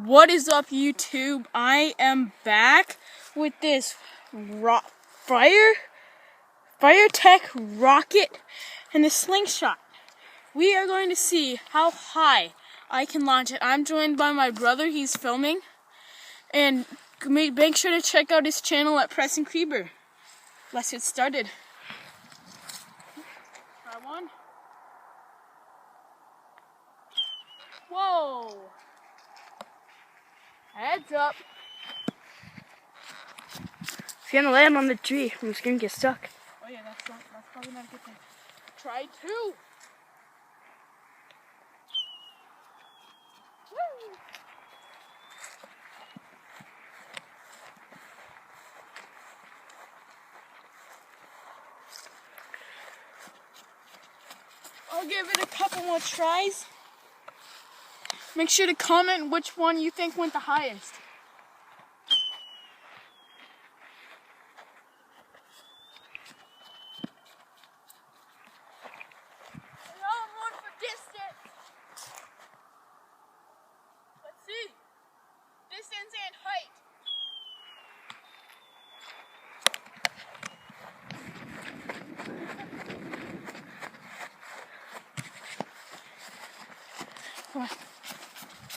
What is up, YouTube? I am back with this Firetech rocket and the slingshot. We are going to see how high I can launch it. I'm joined by my brother. He's filming. And make sure to check out his channel at Preston Krieber. Let's get started. Try one. Whoa! Heads up. It's gonna land on the tree. I'm just gonna get stuck. Oh yeah, that's probably not a good thing. Try two. Woo! I'll give it a couple more tries. Make sure to comment which one you think went the highest. I'm going for distance. Let's see. Distance and height. Come on.